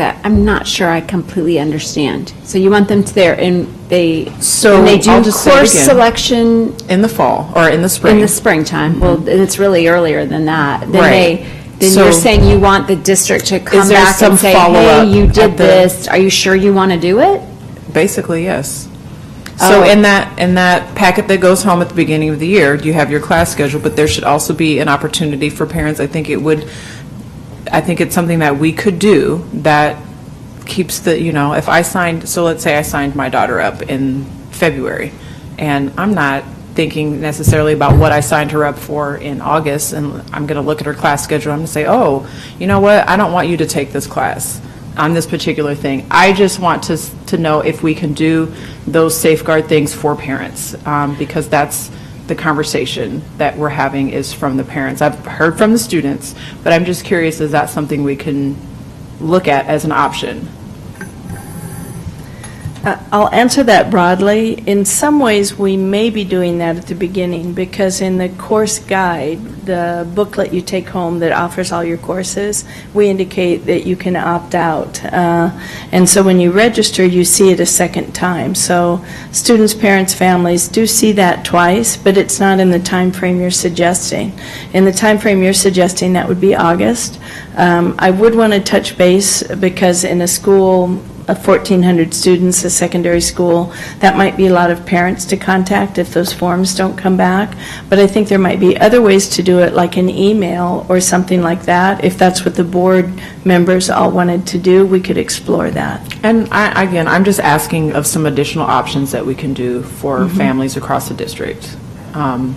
that I'm not sure I completely understand. So you want them to there, and they do I'll just say it course again. selection In the fall or in the spring. in the springtime. Well, and it's really earlier than that. Then Right. then So- you're saying you want the district to come there back some and say, follow-up hey, you at did the- this. Are you sure you want to do it? Basically, yes. So Oh. in that packet that goes home at the beginning of the year, you have your class schedule, but there should also be an opportunity for parents. I think it's something that we could do that keeps if let's say I signed my daughter up in February, and I'm not thinking necessarily about what I signed her up for in August, and I'm going to look at her class schedule, I'm going to say, oh, you know what, I don't want you to take this class on this particular thing. I just want to know if we can do those safeguard things for parents, because that's the conversation that we're having is from the parents. I've heard from the students, but I'm just curious, is that something we can look at as an option? I'll answer that broadly. In some ways, we may be doing that at the beginning, because in the course guide, the booklet you take home that offers all your courses, we indicate that you can opt out. And so when you register, you see it a second time. So students, parents, families do see that twice, but it's not in the time frame you're suggesting. In the time frame you're suggesting, that would be August. I would want to touch base, because in a school of 1,400 students, a secondary school, that might be a lot of parents to contact if those forms don't come back. But I think there might be other ways to do it, like an email or something like that. If that's what the board members all wanted to do, we could explore that. And I'm just asking of some additional options that we can do for families across the district. I'm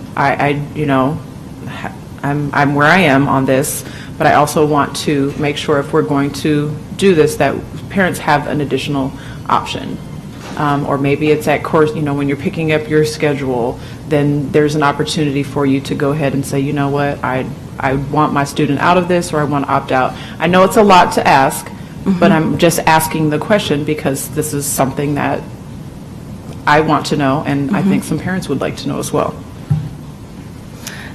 where I am on this, but I also want to make sure if we're going to do this, that parents have an additional option. Or maybe it's at course, when you're picking up your schedule, then there's an opportunity for you to go ahead and say, you know what, I want my student out of this, or I want to opt out. I know it's a lot to ask, but I'm just asking the question because this is something that I want to know, and I think some parents would like to know as well.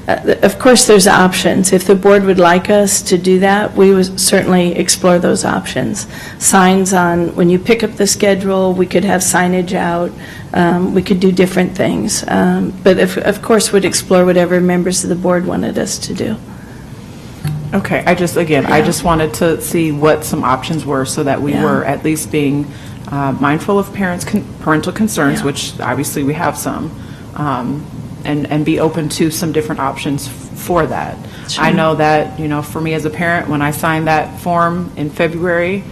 Of course, there's options. If the board would like us to do that, we would certainly explore those options. Signs on, when you pick up the schedule, we could have signage out. We could do different things. But of course, we'd explore whatever members of the board wanted us to do. Okay, I just wanted to see what some options were so that we were at least being mindful of parental concerns, which obviously we have some. And be open to some different options for that. Sure. I know that, for me as a parent, when I signed that form in February,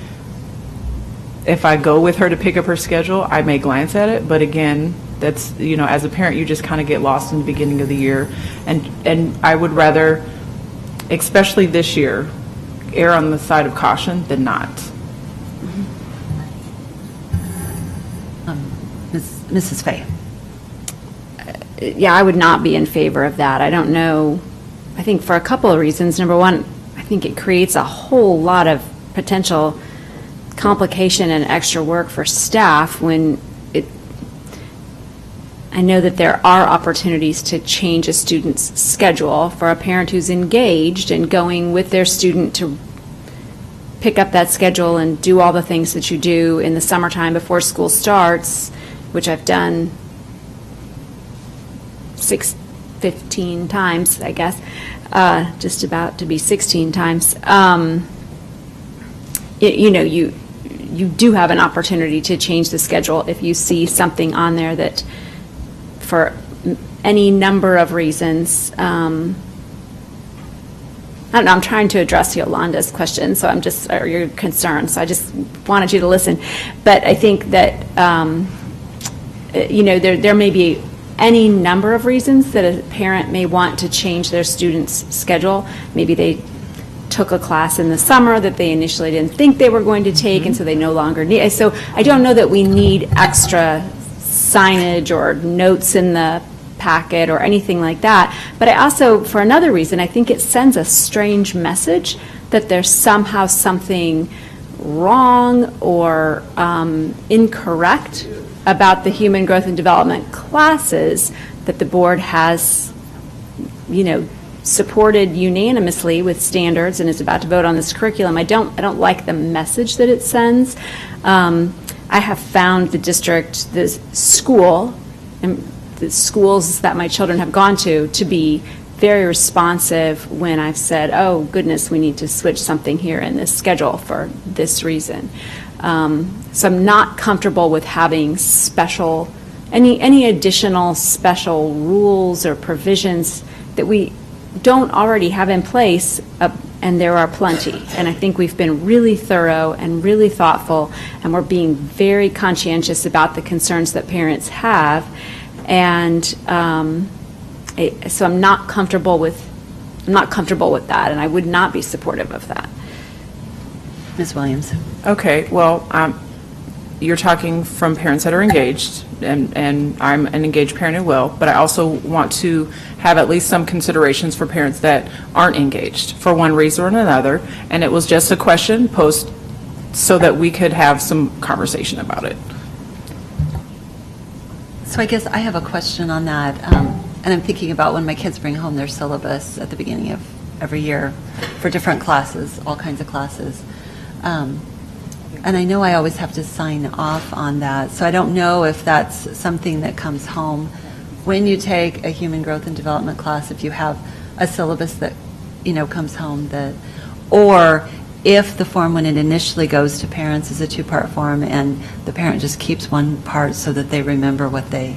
if I go with her to pick up her schedule, I may glance at it, but again, that's, as a parent, you just kind of get lost in the beginning of the year. And I would rather, especially this year, err on the side of caution than not. Mrs. Fay. Yeah, I would not be in favor of that. I don't know. I think for a couple of reasons. Number one, I think it creates a whole lot of potential complication and extra work for staff when I know that there are opportunities to change a student's schedule for a parent who's engaged and going with their student to pick up that schedule and do all the things that you do in the summertime before school starts, which I've done 15 times, I guess, just about to be 16 times. You do have an opportunity to change the schedule if you see something on there that, for any number of reasons, I don't know, I'm trying to address Yolanda's question, so or your concern, so I just wanted you to listen. But I think that, there may be any number of reasons that a parent may want to change their student's schedule. Maybe they took a class in the summer that they initially didn't think they were going to take, and so they no longer need. So I don't know that we need extra signage or notes in the packet or anything like that. But I also, for another reason, I think it sends a strange message that there's somehow something wrong or incorrect about the human growth and development classes that the board has, supported unanimously with standards and is about to vote on this curriculum. I don't like the message that it sends. I have found the district, the school, and the schools that my children have gone to be very responsive when I've said, oh, goodness, we need to switch something here in this schedule for this reason. So I'm not comfortable with having any additional special rules or provisions that we don't already have in place, and there are plenty. And I think we've been really thorough and really thoughtful, and we're being very conscientious about the concerns that parents have. And so I'm not comfortable with that, and I would not be supportive of that. Ms. Williams. Okay, well, you're talking from parents that are engaged, and I'm an engaged parent as well, but I also want to have at least some considerations for parents that aren't engaged for one reason or another, and it was just a question posed so that we could have some conversation about it. So I guess I have a question on that, and I'm thinking about when my kids bring home their syllabus at the beginning of every year for different classes, all kinds of classes. And I know I always have to sign off on that, so I don't know if that's something that comes home when you take a human growth and development class, if you have a syllabus that, comes home or if the form when it initially goes to parents is a two-part form and the parent just keeps one part so that they remember what they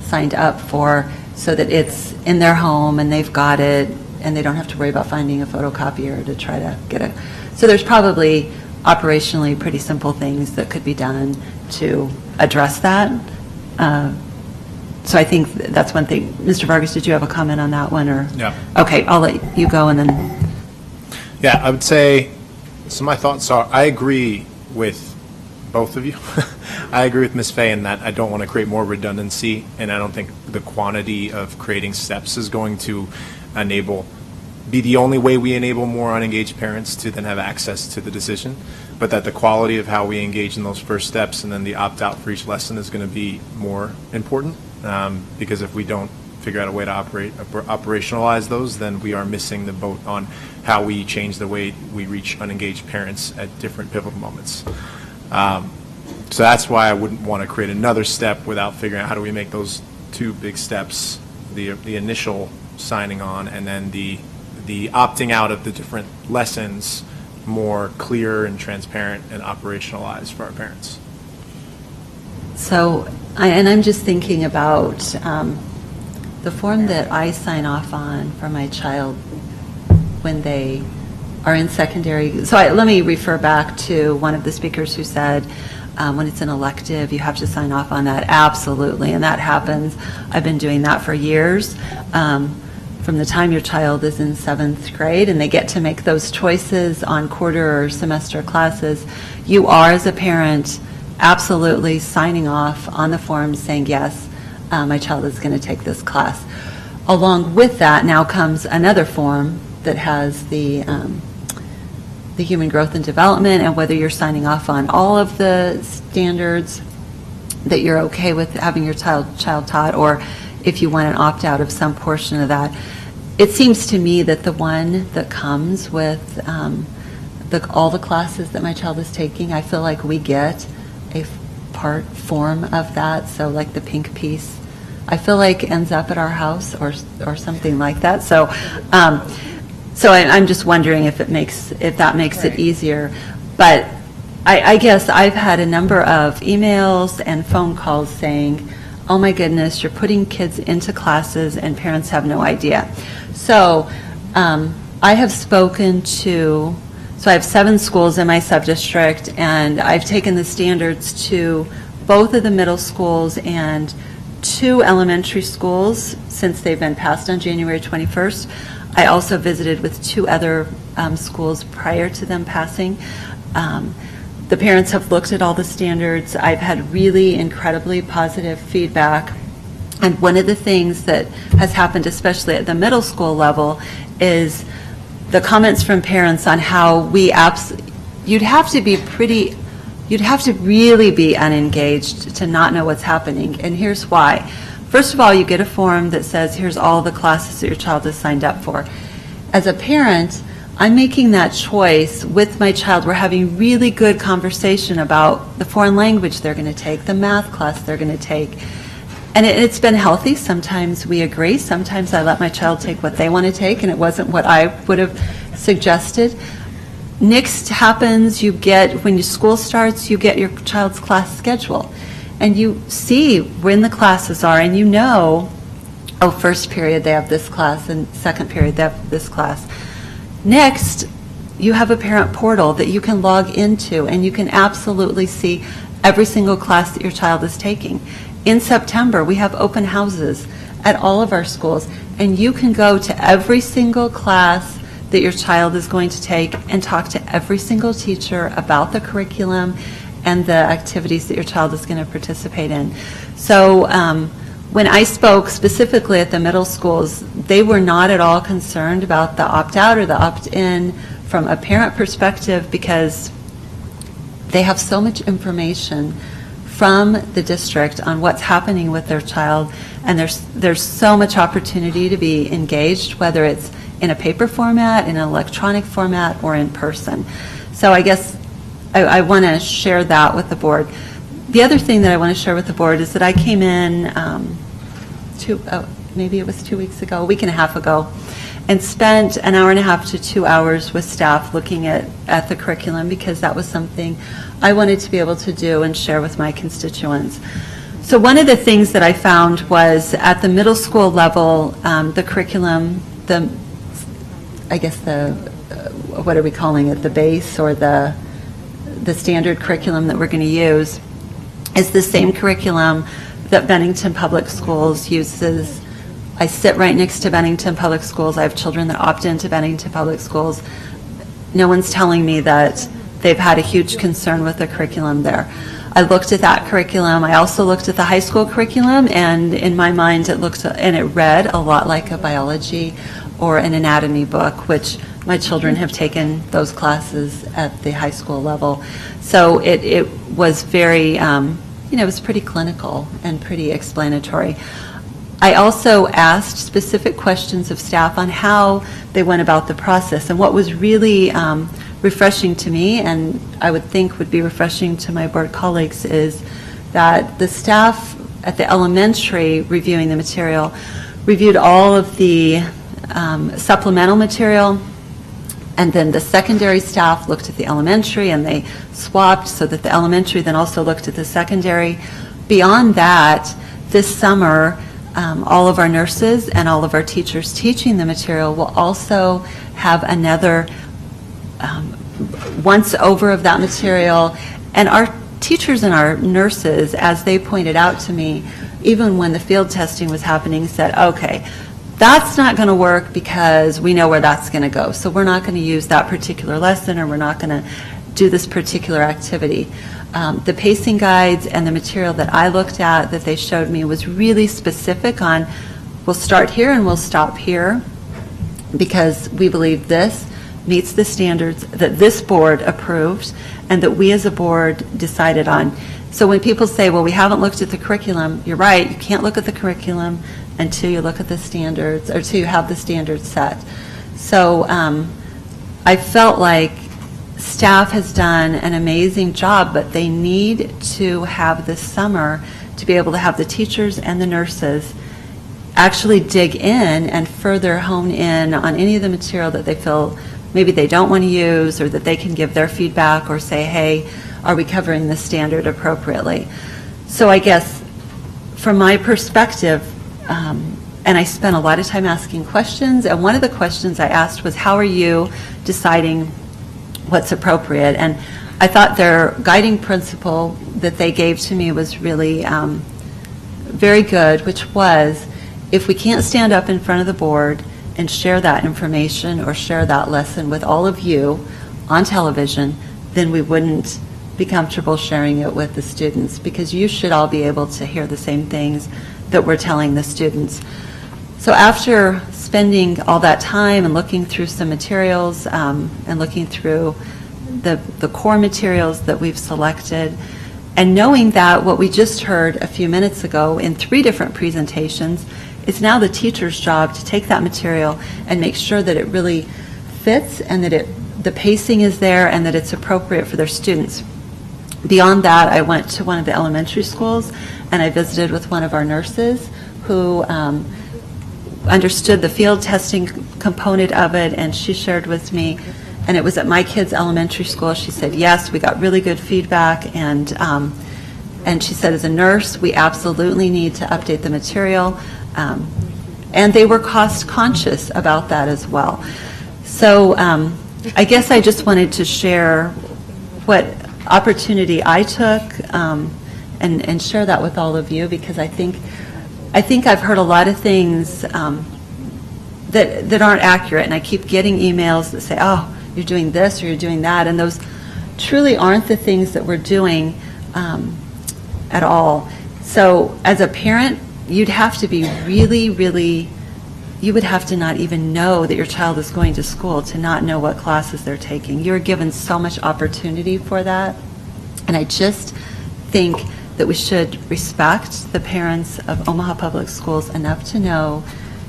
signed up for, so that it's in their home and they've got it and they don't have to worry about finding a photocopier to try to get it. So there's probably operationally pretty simple things that could be done to address that. So I think that's one thing. Mr. Vargas, did you have a comment on that one? Or? Yeah. Okay, I'll let you go and then. Yeah, I would say, so my thoughts are, I agree with both of you. I agree with Ms. Fay in that I don't want to create more redundancy, and I don't think the quantity of creating steps is going to be the only way we enable more unengaged parents to then have access to the decision, but that the quality of how we engage in those first steps and then the opt-out for each lesson is going to be more important, because if we don't figure out a way to operationalize those, then we are missing the boat on how we change the way we reach unengaged parents at different pivotal moments. So that's why I wouldn't want to create another step without figuring out how do we make those two big steps, the initial signing on and then the opting out of the different lessons, more clear and transparent and operationalized for our parents. So, I'm just thinking about the form that I sign off on for my child when they are in secondary. So let me refer back to one of the speakers who said, when it's an elective, you have to sign off on that. Absolutely, and that happens. I've been doing that for years. From the time your child is in 7th grade and they get to make those choices on quarter or semester classes, you are, as a parent, absolutely signing off on the form saying, yes, my child is going to take this class. Along with that now comes another form that has the human growth and development, and whether you're signing off on all of the standards that you're okay with having your child taught, or if you want an opt-out of some portion of that. It seems to me that the one that comes with all the classes that my child is taking, I feel like we get a part form of that, so like the pink piece, I feel like ends up at our house or something like that. So I'm just wondering if that makes it easier. But I guess I've had a number of emails and phone calls saying, oh my goodness, you're putting kids into classes and parents have no idea. So I have spoken to, so I have 7 schools in my sub-district, and I've taken the standards to both of the middle schools and 2 elementary schools since they've been passed on January 21st. I also visited with 2 other schools prior to them passing. The parents have looked at all the standards. I've had really incredibly positive feedback. And one of the things that has happened, especially at the middle school level, is the comments from parents on how you'd have to really be unengaged to not know what's happening. And here's why. First of all, you get a form that says, here's all the classes that your child has signed up for. As a parent, I'm making that choice with my child. We're having really good conversation about the foreign language they're going to take, the math class they're going to take. And it's been healthy. Sometimes we agree. Sometimes I let my child take what they want to take, and it wasn't what I would have suggested. Next happens, when your school starts, you get your child's class schedule. And you see when the classes are, and you know, oh, first period they have this class, and second period they have this class. Next, you have a parent portal that you can log into, and you can absolutely see every single class that your child is taking. In September, we have open houses at all of our schools, and you can go to every single class that your child is going to take and talk to every single teacher about the curriculum and the activities that your child is going to participate in. So when I spoke specifically at the middle schools, they were not at all concerned about the opt-out or the opt-in from a parent perspective, because they have so much information from the district on what's happening with their child, and there's so much opportunity to be engaged, whether it's in a paper format, in an electronic format, or in person. So I guess I want to share that with the board. The other thing that I want to share with the board is that I came in maybe it was 2 weeks ago, a week and a half ago, and spent an hour and a half to 2 hours with staff looking at the curriculum, because that was something I wanted to be able to do and share with my constituents. So one of the things that I found was at the middle school level, the curriculum, what are we calling it, the base or the standard curriculum that we're going to use is the same curriculum that Bennington Public Schools uses. I sit right next to Bennington Public Schools. I have children that opt into Bennington Public Schools. No one's telling me that they've had a huge concern with the curriculum there. I looked at that curriculum. I also looked at the high school curriculum, and in my mind it looked and it read a lot like a biology or an anatomy book, which my children have taken those classes at the high school level. So it was very, it was pretty clinical and pretty explanatory. I also asked specific questions of staff on how they went about the process. And what was really refreshing to me, and I would think would be refreshing to my board colleagues, is that the staff at the elementary reviewing the material reviewed all of the supplemental material, and then the secondary staff looked at the elementary and they swapped so that the elementary then also looked at the secondary. Beyond that, this summer, all of our nurses and all of our teachers teaching the material will also have another once over of that material. And our teachers and our nurses, as they pointed out to me, even when the field testing was happening, said, okay, that's not going to work because we know where that's going to go. So we're not going to use that particular lesson, or we're not going to do this particular activity. The pacing guides and the material that I looked at that they showed me was really specific on, we'll start here and we'll stop here because we believe this meets the standards that this board approved and that we as a board decided on. So when people say, well, we haven't looked at the curriculum, you're right, you can't look at the curriculum until you look at the standards, or until you have the standards set. So I felt like staff has done an amazing job, but they need to have this summer to be able to have the teachers and the nurses actually dig in and further hone in on any of the material that they feel maybe they don't want to use, or that they can give their feedback or say, hey, are we covering this standard appropriately? So I guess from my perspective, and I spent a lot of time asking questions, and one of the questions I asked was, how are you deciding what's appropriate? And I thought their guiding principle that they gave to me was really very good, which was, if we can't stand up in front of the board and share that information or share that lesson with all of you on television, then we wouldn't be comfortable sharing it with the students, because you should all be able to hear the same things that we're telling the students. So after spending all that time and looking through some materials and looking through the core materials that we've selected, And knowing that what we just heard a few minutes ago in 3 different presentations, it's now the teacher's job to take that material and make sure that it really fits and that the pacing is there and that it's appropriate for their students. Beyond that, I went to one of the elementary schools and I visited with one of our nurses who understood the field testing component of it, and she shared with me, and it was at my kids' elementary school. She said, yes, we got really good feedback, and she said, as a nurse, we absolutely need to update the material, and they were cost conscious about that as well. So I guess I just wanted to share what opportunity I took and share that with all of you, because I think I've heard a lot of things that aren't accurate, and I keep getting emails that say, oh, you're doing this or you're doing that, and those truly aren't the things that we're doing at all. So as a parent, you'd have to be really, really, you would have to not even know that your child is going to school to not know what classes they're taking. You're given so much opportunity for that, and I just think that we should respect the parents of Omaha Public Schools enough to know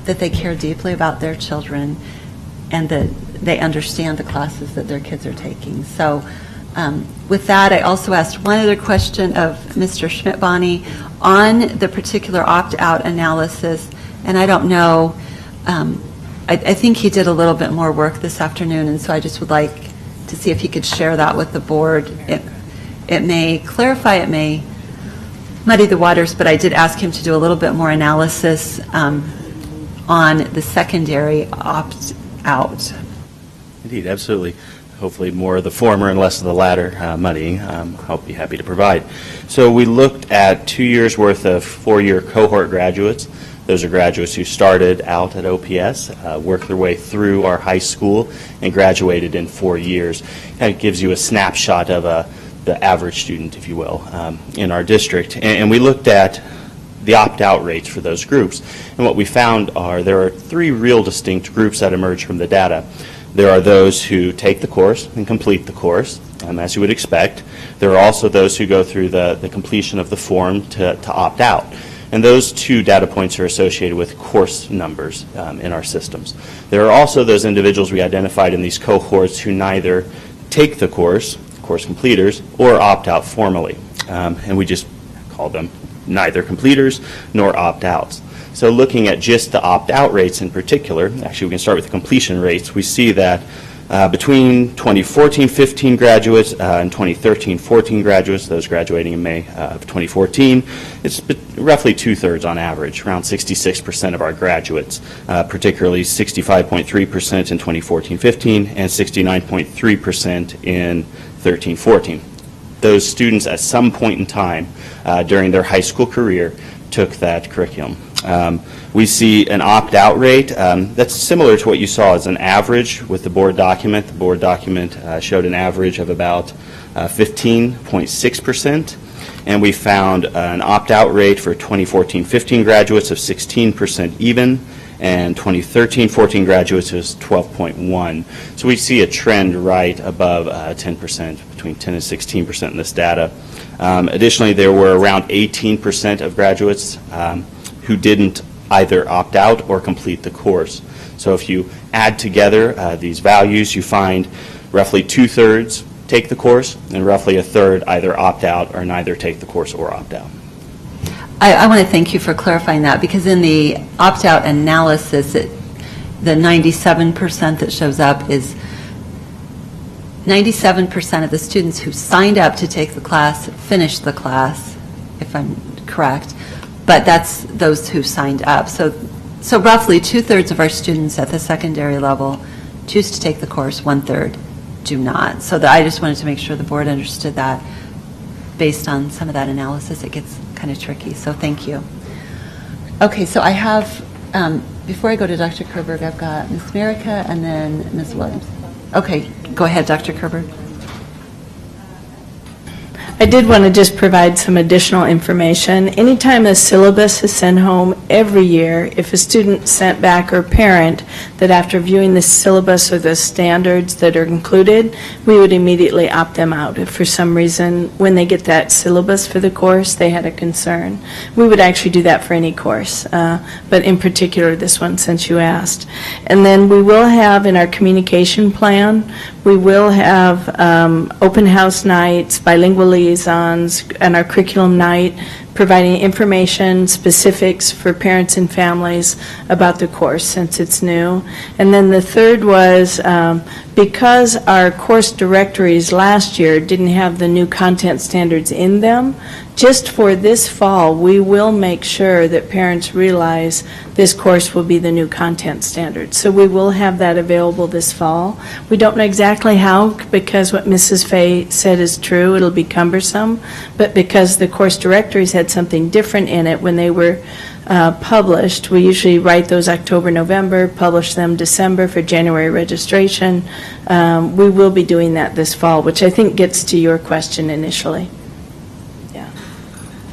that they care deeply about their children and that they understand the classes that their kids are taking. So with that, I also asked one other question of Mr. Schmidt-Bonney on the particular opt-out analysis, and I don't know, I think he did a little bit more work this afternoon, and so I just would like to see if he could share that with the board. It may clarify, it may muddy the waters, but I did ask him to do a little bit more analysis on the secondary opt-out. Indeed, absolutely. Hopefully more of the former and less of the latter muddying. I'll be happy to provide. So we looked at 2 years' worth of 4-year cohort graduates. Those are graduates who started out at OPS, worked their way through our high school, and graduated in 4 years. That gives you a snapshot of the average student, if you will, in our district. And we looked at the opt-out rates for those groups. And what we found are there are 3 real distinct groups that emerge from the data. There are those who take the course and complete the course, as you would expect. There are also those who go through the completion of the form to opt out. And those 2 data points are associated with course numbers in our systems. There are also those individuals we identified in these cohorts who neither take the course completers, or opt out formally. And we just call them neither completers nor opt-outs. So looking at just the opt-out rates in particular, actually we can start with the completion rates, we see that between 2014-15 graduates and 2013-14 graduates, those graduating in May of 2014, it's roughly 2/3 on average, around 66% of our graduates, particularly 65.3% in 2014-15 and 69.3% in 13-14. Those students at some point in time during their high school career took that curriculum. We see an opt-out rate that's similar to what you saw as an average with the board document. The board document showed an average of about 15.6%, and we found an opt-out rate for 2014-15 graduates of 16% even, and 2013-14 graduates was 12.1. So we see a trend right above 10%, between 10 and 16% in this data. Additionally, there were around 18% of graduates who didn't either opt out or complete the course. So if you add together these values, you find roughly 2/3 take the course and roughly 1/3 either opt out or neither take the course or opt out. I want to thank you for clarifying that, because in the opt-out analysis, the 97% that shows up is 97% of the students who signed up to take the class finished the class, if I'm correct, but that's those who signed up. So roughly 2/3 of our students at the secondary level choose to take the course, 1/3 do not. So I just wanted to make sure the board understood that. Based on some of that analysis, it gets kind of tricky, so thank you. Okay, so I have, before I go to Dr. Kerberg, I've got Ms. Merica and then Ms. Williams. Okay, go ahead, Dr. Kerberg. I did want to just provide some additional information. Anytime a syllabus is sent home every year, if a student sent back or parent that after viewing the syllabus or the standards that are included, we would immediately opt them out. If for some reason, when they get that syllabus for the course, they had a concern. We would actually do that for any course, but in particular this one, since you asked. And then we will have in our communication plan, we will have open house nights, bilingual liaisons, and our curriculum night, providing information, specifics for parents and families about the course since it's new. And then the third was, because our course directories last year didn't have the new content standards in them, just for this fall, we will make sure that parents realize this course will be the new content standards. So we will have that available this fall. We don't know exactly how, because what Mrs. Fay said is true, it'll be cumbersome, but because the course directories had something different in it when they were published, we usually write those October, November, publish them December for January registration. We will be doing that this fall, which I think gets to your question initially.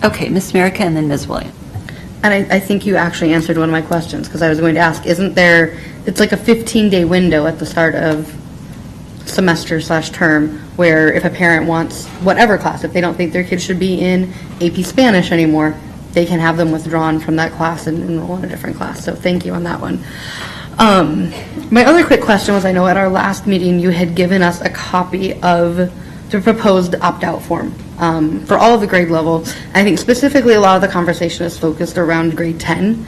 Okay, Ms. Merica and then Ms. Williams. And I think you actually answered one of my questions, because I was going to ask, isn't there, it's like a 15-day window at the start of semester/term, where if a parent wants whatever class, if they don't think their kid should be in AP Spanish anymore, they can have them withdrawn from that class and enroll in a different class. So thank you on that one. My other quick question was, I know at our last meeting you had given us a copy of the proposed opt-out form for all of the grade levels. I think specifically a lot of the conversation is focused around grade 10,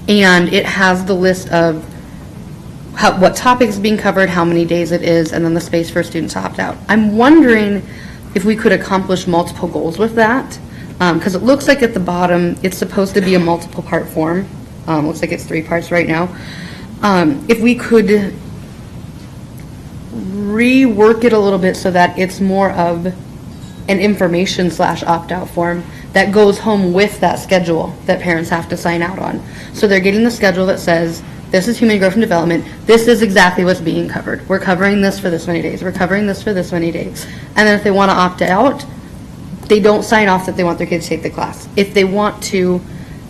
and it has the list of what topics being covered, how many days it is, and then the space for students to opt out. I'm wondering if we could accomplish multiple goals with that, because it looks like at the bottom it's supposed to be a multiple part form. Looks like it's 3 parts right now. If we could rework it a little bit so that it's more of an information/opt-out form that goes home with that schedule that parents have to sign out on. So they're getting the schedule that says, this is human growth and development, this is exactly what's being covered. We're covering this for this many days, we're covering this for this many days. And then if they want to opt out, they don't sign off that they want their kids to take the class. If they want to,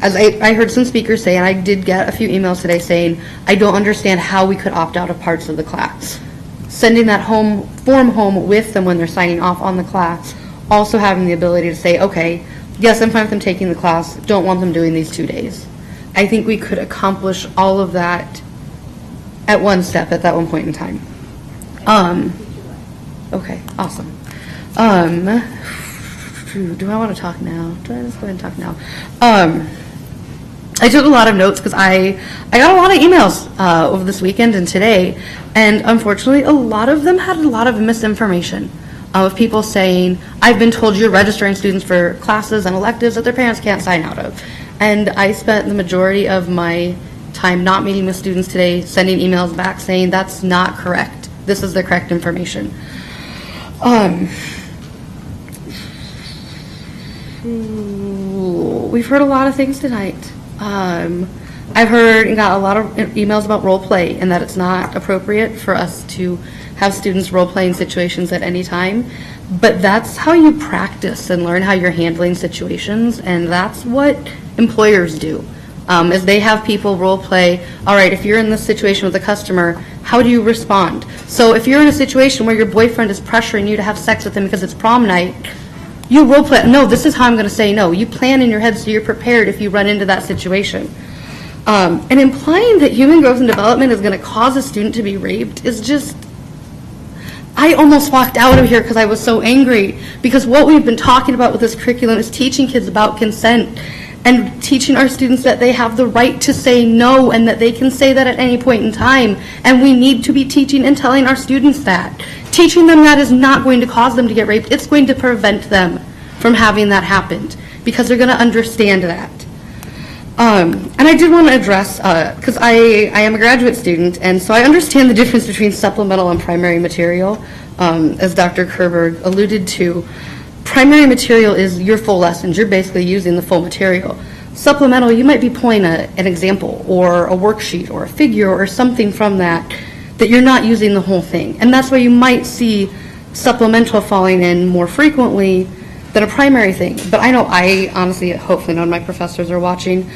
as I heard some speakers say, and I did get a few emails today saying, I don't understand how we could opt out of parts of the class. Sending that form home with them when they're signing off on the class, also having the ability to say, okay, yes, I'm fine with them taking the class, don't want them doing these 2 days. I think we could accomplish all of that at one step at that one point in time. Okay, awesome. Do I want to talk now? Do I just go ahead and talk now? I took a lot of notes because I got a lot of emails over this weekend and today, and unfortunately a lot of them had a lot of misinformation of people saying, I've been told you're registering students for classes and electives that their parents can't sign out of. And I spent the majority of my time not meeting with students today, sending emails back saying that's not correct. This is the correct information. We've heard a lot of things tonight. I've heard and got a lot of emails about role play and that it's not appropriate for us to have students role play in situations at any time. But that's how you practice and learn how you're handling situations, and that's what employers do. Is they have people role play, all right, if you're in this situation with a customer, how do you respond? So if you're in a situation where your boyfriend is pressuring you to have sex with him because it's prom night, you role play, no, this is how I'm going to say no. You plan in your head so you're prepared if you run into that situation. And implying that human growth and development is going to cause a student to be raped is just, I almost walked out of here because I was so angry, because what we've been talking about with this curriculum is teaching kids about consent and teaching our students that they have the right to say no and that they can say that at any point in time. And we need to be teaching and telling our students that. Teaching them that is not going to cause them to get raped. It's going to prevent them from having that happen because they're going to understand that. And I did want to address, because I am a graduate student, and so I understand the difference between supplemental and primary material. As Dr. Kerberg alluded to, primary material is your full lessons. You're basically using the full material. Supplemental, you might be pulling an example or a worksheet or a figure or something from that you're not using the whole thing. And that's why you might see supplemental falling in more frequently than a primary thing. But I honestly, hopefully none of my professors are watching.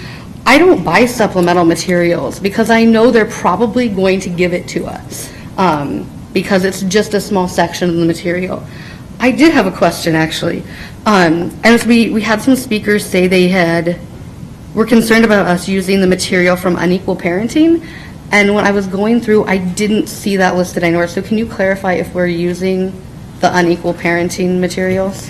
I don't buy supplemental materials because I know they're probably going to give it to us because it's just a small section of the material. I did have a question, actually. As we had some speakers say were concerned about us using the material from Unequal Parenting, and when I was going through, I didn't see that listed anywhere. So can you clarify if we're using the Unequal Parenting materials?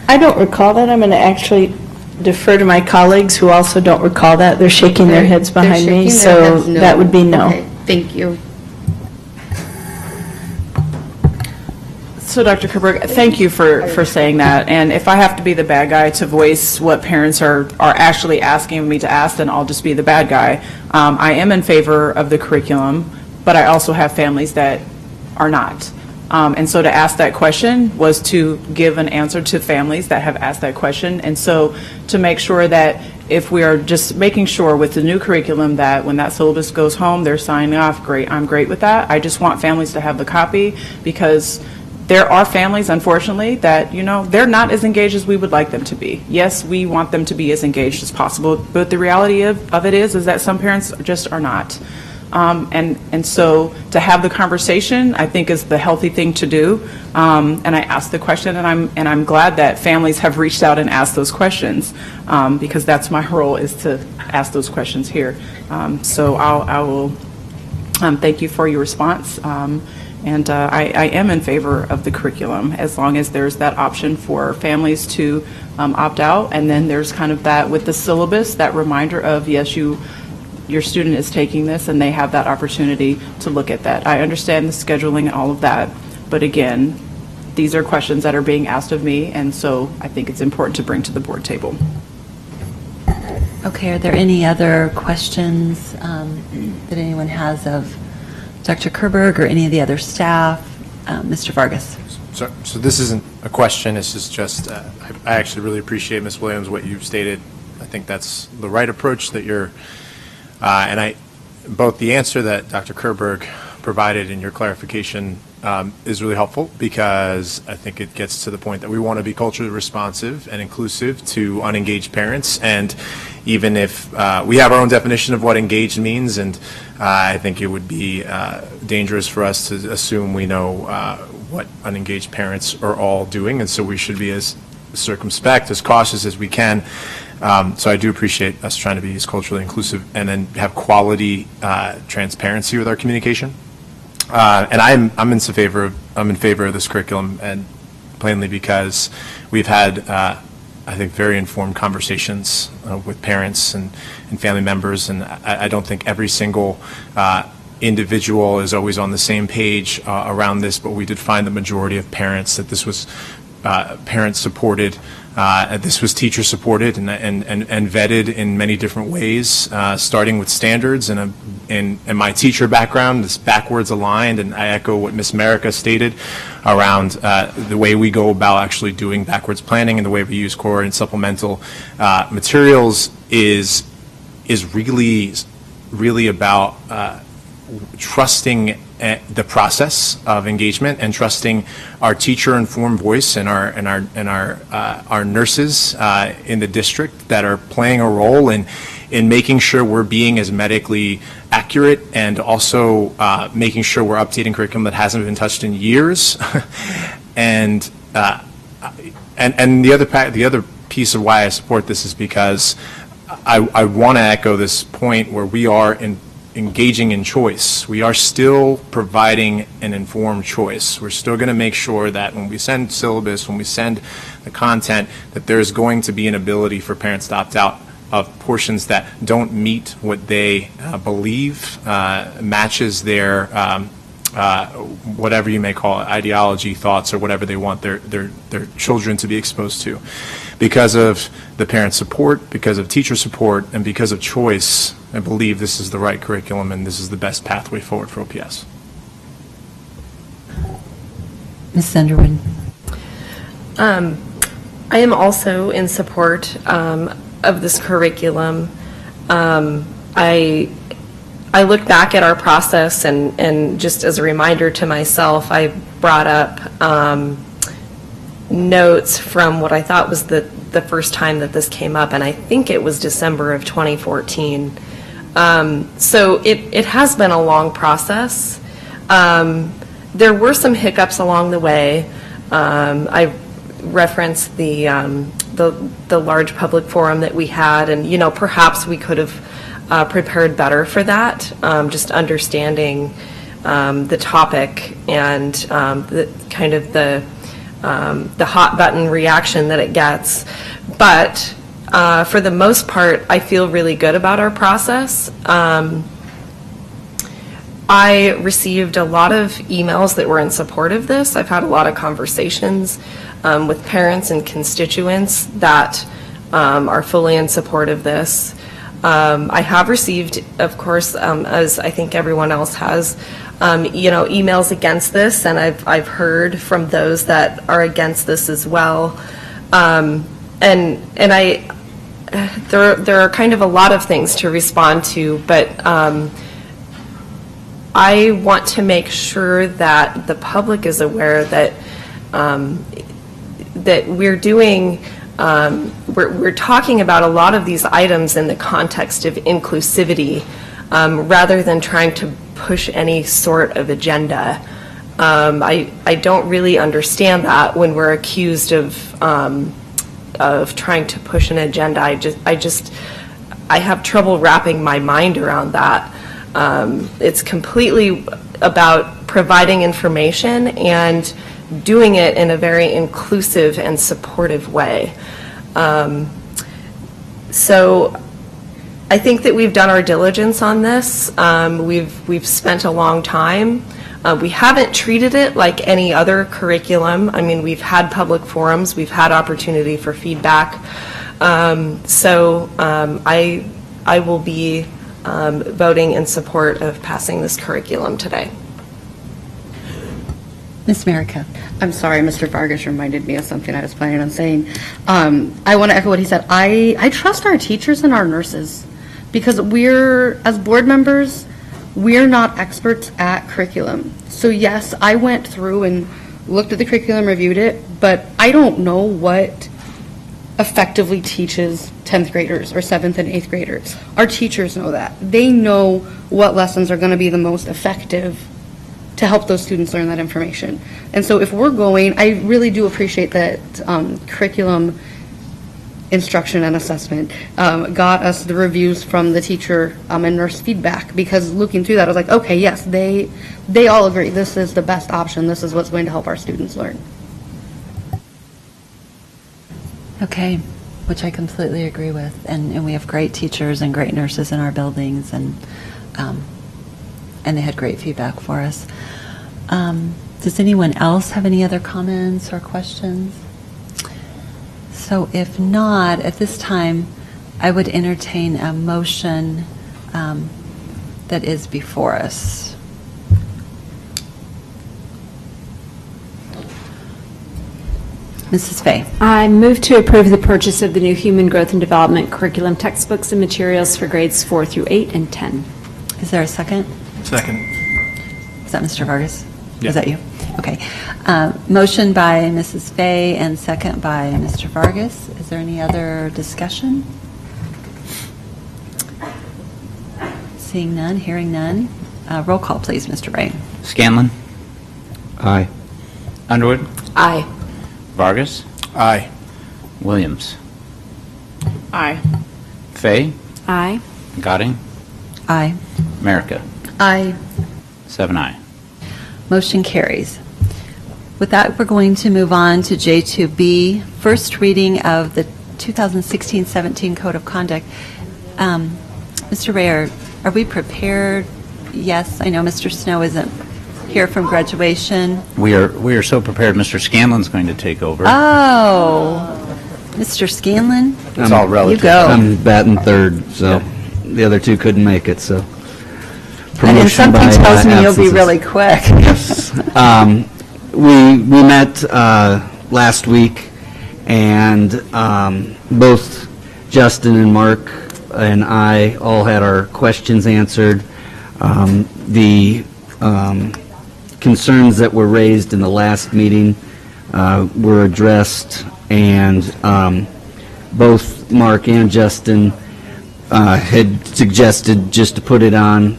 I don't recall that. I'm going to actually defer to my colleagues who also don't recall that. They're shaking their heads They're behind me, shaking their so heads no. that would be no. Okay, thank you. So, Dr. Kerberg, thank you for saying that. And if I have to be the bad guy to voice what parents are actually asking me to ask, then I'll just be the bad guy. I am in favor of the curriculum, but I also have families that are not. And so to ask that question was to give an answer to families that have asked that question. And so to make sure that if we are just making sure with the new curriculum that when that syllabus goes home, they're signing off, great, I'm great with that. I just want families to have the copy because there are families, unfortunately, that, they're not as engaged as we would like them to be. Yes, we want them to be as engaged as possible, but the reality of it is that some parents just are not. And so to have the conversation, I think, is the healthy thing to do. And I asked the question, and I'm glad that families have reached out and asked those questions, because that's my role, is to ask those questions here. So I will thank you for your response. And I am in favor of the curriculum as long as there's that option for families to opt out. And then there's kind of that with the syllabus, that reminder of, yes, your student is taking this and they have that opportunity to look at that. I understand the scheduling and all of that. But again, these are questions that are being asked of me. And so I think it's important to bring to the board table. Okay, are there any other questions that anyone has of Dr. Kerberg or any of the other staff? Mr. Vargas. So this isn't a question, this is just, I actually really appreciate, Ms. Williams, what you've stated. I think that's the right approach that you're, both the answer that Dr. Kerberg provided and your clarification is really helpful, because I think it gets to the point that we want to be culturally responsive and inclusive to unengaged parents. And even if we have our own definition of what engaged means, and I think it would be dangerous for us to assume we know what unengaged parents are all doing, and so we should be as circumspect, as cautious as we can. So I do appreciate us trying to be as culturally inclusive and then have quality transparency with our communication. And I'm in favor of this curriculum, and plainly because we've had I think very informed conversations with parents and family members, and I don't think every single individual is always on the same page around this, but we did find the majority of parents that this was parent supported. This was teacher supported and vetted in many different ways, starting with standards and my teacher background is backwards aligned, and I echo what Ms. Merica stated around the way we go about actually doing backwards planning and the way we use core and supplemental materials is really about trusting the process of engagement and trusting our teacher-informed voice and our nurses in the district that are playing a role in making sure we're being as medically accurate, and also making sure we're updating curriculum that hasn't been touched in years. and the other piece of why I support this is because I want to echo this point where we are engaging in choice. We are still providing an informed choice. We're still going to make sure that when we send syllabus, when we send the content, that there's going to be an ability for parents to opt out of portions that don't meet what they believe matches their whatever you may call it, ideology, thoughts, or whatever they want their children to be exposed to. Because of the parent support, because of teacher support, and because of choice, I believe this is the right curriculum and this is the best pathway forward for OPS. Ms. Sunderwood. I am also in support of this curriculum. I look back at our process, and just as a reminder to myself, I brought up notes from what I thought was the first time that this came up, and I think it was December of 2014. So it has been a long process. There were some hiccups along the way. I referenced the large public forum that we had, and, you know, perhaps we could have prepared better for that, just understanding the topic and the kind of the hot button reaction that it gets. But for the most part, I feel really good about our process. I received a lot of emails that were in support of this. I've had a lot of conversations with parents and constituents that are fully in support of this. I have received, of course, as I think everyone else has, you know, emails against this, and I've heard from those that are against this as well. And there are kind of a lot of things to respond to, but I want to make sure that the public is aware that that we're doing, we're talking about a lot of these items in the context of inclusivity, rather than trying to push any sort of agenda. I don't really understand that when we're accused of trying to push an agenda. I have trouble wrapping my mind around that. It's completely about providing information and doing it in a very inclusive and supportive way. So I think that we've done our diligence on this. We've spent a long time. We haven't treated it like any other curriculum. I mean, we've had public forums, we've had opportunity for feedback. So I will be voting in support of passing this curriculum today. Ms. Merica. I'm sorry, Mr. Vargas reminded me of something I was planning on saying. I want to echo what he said. I trust our teachers and our nurses, because as board members, we're not experts at curriculum. So yes, I went through and looked at the curriculum, reviewed it, but I don't know what effectively teaches 10th graders or 7th and 8th graders. Our teachers know that. They know what lessons are going to be the most effective to help those students learn that information. And so if we're going, I really do appreciate that curriculum instruction and assessment got us the reviews from the teacher and nurse feedback, because looking through that, I was like, okay, yes, they all agree. This is the best option. This is what's going to help our students learn. Okay, which I completely agree with. And we have great teachers and great nurses in our buildings, and they had great feedback for us. Does anyone else have any other comments or questions? So if not, at this time, I would entertain a motion that is before us. Mrs. Fay. I move to approve the purchase of the new Human Growth and Development curriculum textbooks and materials for grades 4 through 8 and 10. Is there a second? Second. Is that Mr. Vargas? Yeah. Is that you? Okay. Motion by Mrs. Fay and second by Mr. Vargas. Is there any other discussion? Seeing none, hearing none. Roll call, please, Mr. Ray. Scanlon? Aye. Underwood? Aye. Vargas? Aye. Williams? Aye. Fay? Aye. Gadding? Aye. Merica? Aye. 7-0. Motion carries. With that, we're going to move on to J2B, first reading of the 2016-17 Code of Conduct. Mr. Ray, are we prepared? Yes, I know Mr. Snow isn't here from graduation. We are so prepared. Mr. Scanlon's going to take over. Oh, Mr. Scanlon? It's all relative. You go. I'm batting third, so the other two couldn't make it, so. And then Promotion something by, tells me you'll be absences. really quick. Yes. We met last week, and both Justin and Mark and I all had our questions answered. The concerns that were raised in the last meeting were addressed, and both Mark and Justin had suggested just to put it on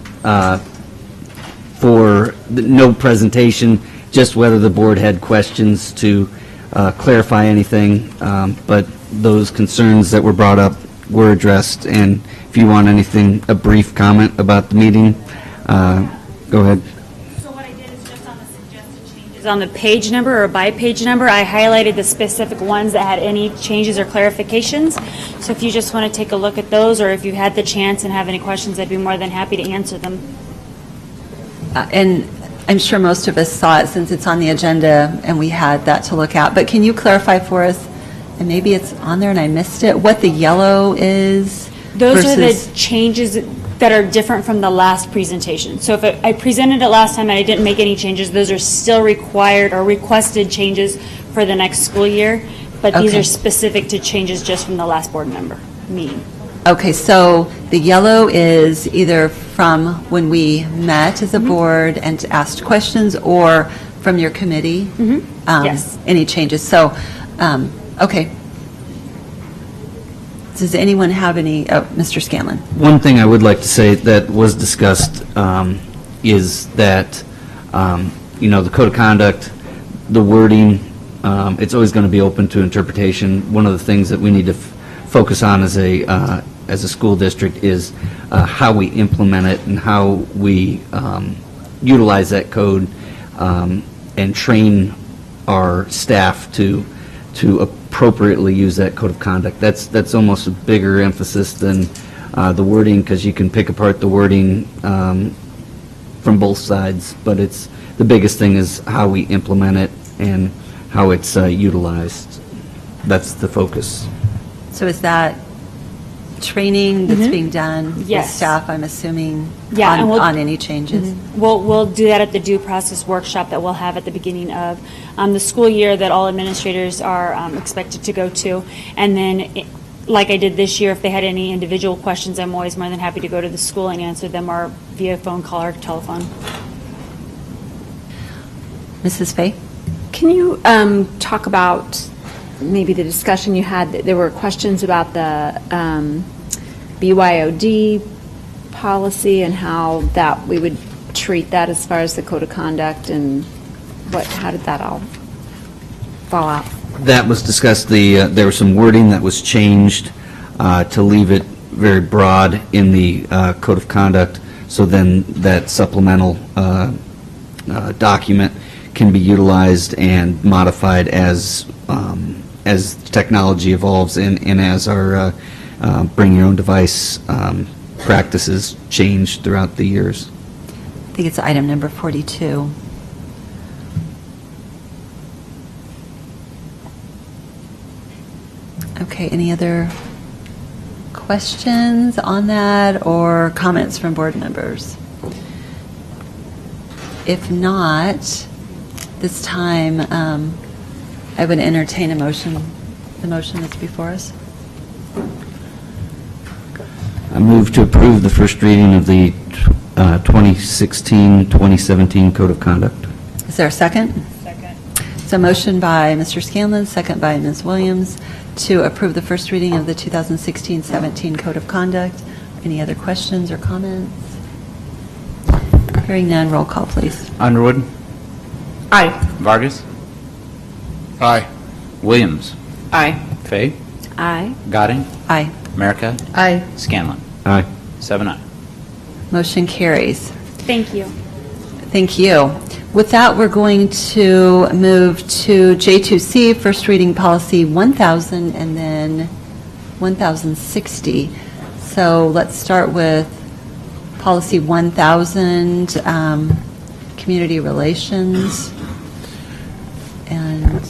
for no presentation, just whether the board had questions to clarify anything, but those concerns that were brought up were addressed, and if you want anything, a brief comment about the meeting, go ahead. So what I did is just on the suggested changes on the page number or by page number, I highlighted the specific ones that had any changes or clarifications. So if you just want to take a look at those, or if you had the chance and have any questions, I'd be more than happy to answer them. And I'm sure most of us saw it since it's on the agenda and we had that to look at. But can you clarify for us, and maybe it's on there and I missed it, what the yellow is Those are versus- the changes that are different from the last presentation. So if I presented it last time and I didn't make any changes, those are still required or requested changes for the next school year, but these Okay. are specific to changes just from the last board member meeting. Okay, so the yellow is either from when we met as a board and asked questions, or from your committee? Yes. Any changes? So, okay. Does anyone have any, Mr. Scanlon? One thing I would like to say that was discussed is that, the code of conduct, the wording, it's always going to be open to interpretation. One of the things that we need to focus on as a school district is how we implement it and how we utilize that code and train our staff to appropriately use that code of conduct. That's almost a bigger emphasis than the wording, because you can pick apart the wording from both sides, but the biggest thing is how we implement it and how it's utilized. That's the focus. So is that training that's being done with Yes. staff, I'm assuming, Yeah, and on any changes? We'll do that at the due process workshop that we'll have at the beginning of the school year that all administrators are expected to go to. And then, like I did this year, if they had any individual questions, I'm always more than happy to go to the school and answer them, or via phone call or telephone. Mrs. Fay? Can you talk about maybe the discussion you had? There were questions about the BYOD policy and how that we would treat that as far as the code of conduct, and how did that all fall out? That was discussed, there was some wording that was changed to leave it very broad in the code of conduct, so then that supplemental document can be utilized and modified as technology evolves and as our bring your own device practices change throughout the years. I think it's item number 42. Okay, any other questions on that or comments from board members? If not, this time, I would entertain a motion, the motion that's before us. I move to approve the first reading of the 2016-2017 Code of Conduct. Is there a second? Second. So motion by Mr. Scanlon, second by Ms. Williams, to approve the first reading of the 2016-17 Code of Conduct. Any other questions or comments? Hearing none, roll call, please. Underwood? Aye. Vargas? Aye. Williams? Aye. Fay? Aye. Gadding? Aye. America? Aye. Scanlon? Aye. 7-0. Motion carries. Thank you. Thank you. With that, we're going to move to J2C, first reading policy 1000 and then 1060. So let's start with policy 1000, community relations. And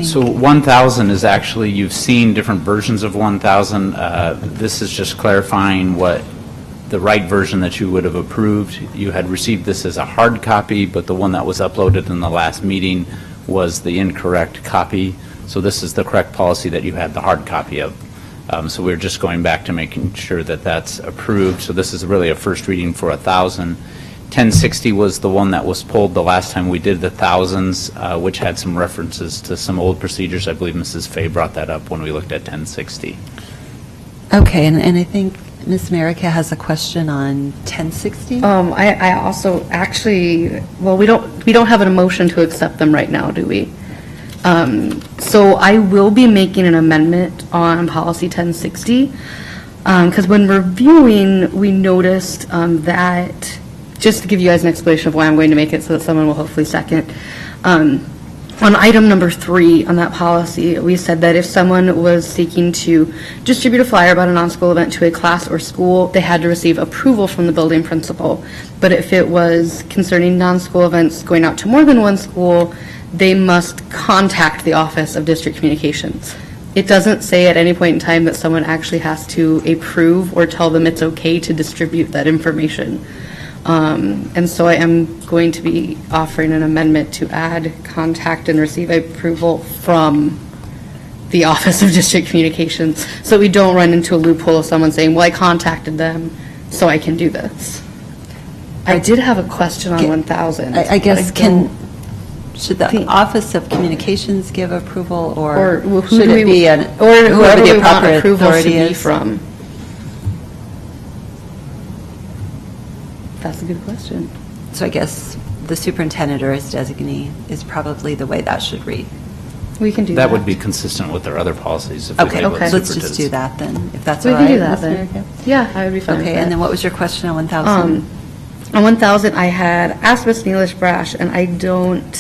So 1,000 is actually, you've seen different versions of 1,000. This is just clarifying what the right version that you would have approved. You had received this as a hard copy, but the one that was uploaded in the last meeting was the incorrect copy. So this is the correct policy that you had the hard copy of. So we're just going back to making sure that that's approved. So this is really a first reading for 1,000. 1060 was the one that was pulled the last time we did the thousands, which had some references to some old procedures. I believe Mrs. Fay brought that up when we looked at 1060. Okay, and I think Ms. America has a question on 1060? I also actually, well, we don't have a motion to accept them right now, do we? So I will be making an amendment on policy 1060, because when reviewing, we noticed that, just to give you guys an explanation of why I'm going to make it so that someone will hopefully second, on item number 3 on that policy, we said that if someone was seeking to distribute a flyer about a non-school event to a class or school, they had to receive approval from the building principal. But if it was concerning non-school events going out to more than one school, they must contact the Office of District Communications. It doesn't say at any point in time that someone actually has to approve or tell them it's okay to distribute that information. And so I am going to be offering an amendment to add contact and receive approval from the Office of District Communications, so we don't run into a loophole of someone saying, well, I contacted them, so I can do this. I did have a question on 1,000. I guess don't should the think- Office of Communications give approval, Or or who should do it be or whoever whoever the we want appropriate approval should authority be is? from? That's a good question. So I guess the superintendent or his designee is probably the way that should read. We can do that. That would be consistent with our other policies. If we Okay, label it okay. let's just superintendents. do that then, if that's We all can right. do that Ms. then. America? Yeah, I would be fine with Okay, that. and then what was your question on 1,000? On 1,000, I had asked Ms. Neelish Brash, and I don't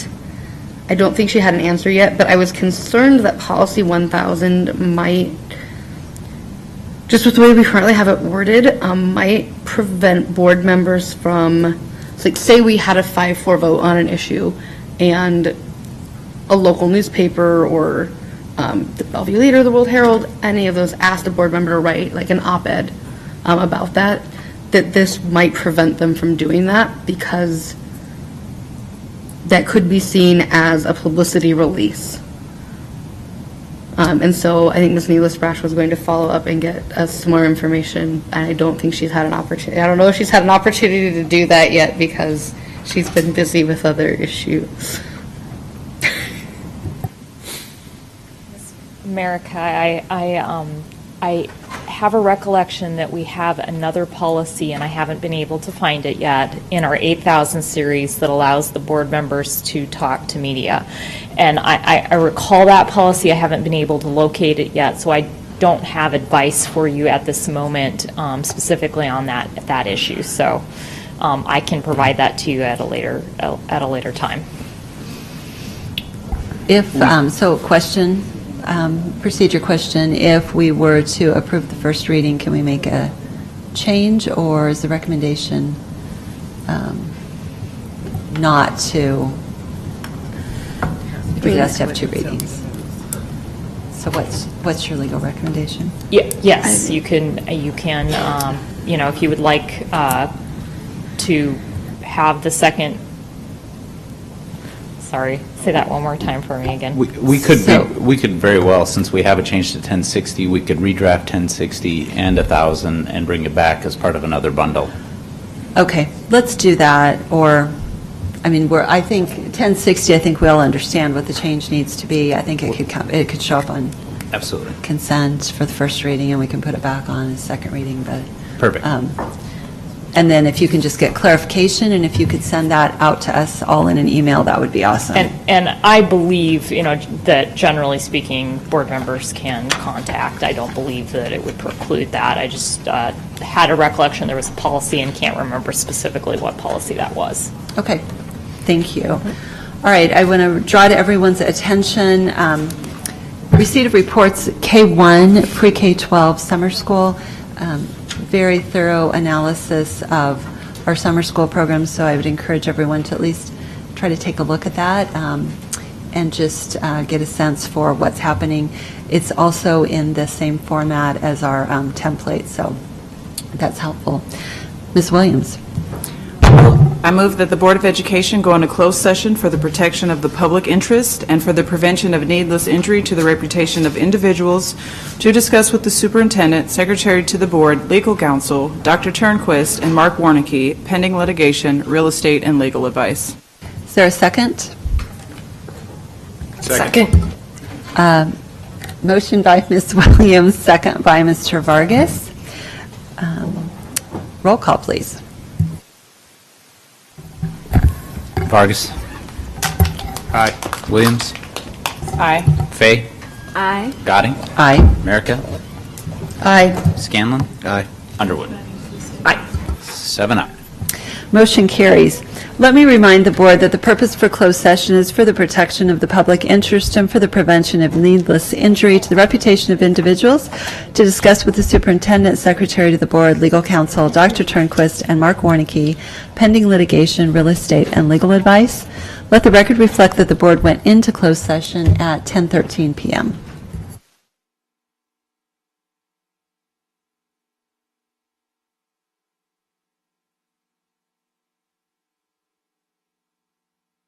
think she had an answer yet, but I was concerned that policy 1,000 might, just with the way we currently have it worded, might prevent board members from, like, say we had a 5-4 vote on an issue, and a local newspaper or the Bellevue Leader, the World Herald, any of those asked a board member to write like an op-ed about that this might prevent them from doing that, because that could be seen as a publicity release. And so I think Ms. Neelish Brash was going to follow up and get us some more information, and I don't think she's had an opportunity. I don't know if she's had an opportunity to do that yet, because she's been busy with other issues. America, I have a recollection that we have another policy, and I haven't been able to find it yet, in our 8,000 series that allows the board members to talk to media. And I recall that policy. I haven't been able to locate it yet, so I don't have advice for you at this moment specifically on that issue. So I can provide that to you at a later time. If, so question, procedure question, if we were to approve the first reading, can we make a change, or is the recommendation not to, it has to have 2 readings? So what's your legal recommendation? Yes, you can, if you would like to have the second, sorry, say that one more time for me again. We could very well, since we have a change to 1060, we could redraft 1060 and 1,000 and bring it back as part of another bundle. Okay, let's do that, or, I think 1060, I think we all understand what the change needs to be. I think it could show up on Absolutely. consent for the first reading, and we can put it back on as second reading, but. Perfect. And then if you can just get clarification, and if you could send that out to us all in an email, that would be awesome. And I believe, that generally speaking, board members can contact. I don't believe that it would preclude that. I just had a recollection there was a policy and can't remember specifically what policy that was. Okay, thank you. All right, I want to draw to everyone's attention, receipt of reports, K-1, pre-K-12 summer school, very thorough analysis of our summer school programs, so I would encourage everyone to at least try to take a look at that and just get a sense for what's happening. It's also in the same format as our template, so that's helpful. Ms. Williams. I move that the Board of Education go into closed session for the protection of the public interest and for the prevention of needless injury to the reputation of individuals to discuss with the superintendent, secretary to the board, legal counsel, Dr. Turnquist, and Mark Warnicki, pending litigation, real estate, and legal advice. Is there a second? Motion by Ms. Williams, second by Mr. Vargas. Roll call, please. Vargas. Aye. Williams. Aye. Fay. Aye. Gadding. Aye. America. Aye. Scanlon. Aye. Underwood. Aye. 7-0. Motion carries. Let me remind the board that the purpose for closed session is for the protection of the public interest and for the prevention of needless injury to the reputation of individuals, to discuss with the superintendent, secretary to the board, legal counsel, Dr. Turnquist, and Mark Warnicki, pending litigation, real estate, and legal advice. Let the record reflect that the board went into closed session at 10:13 p.m.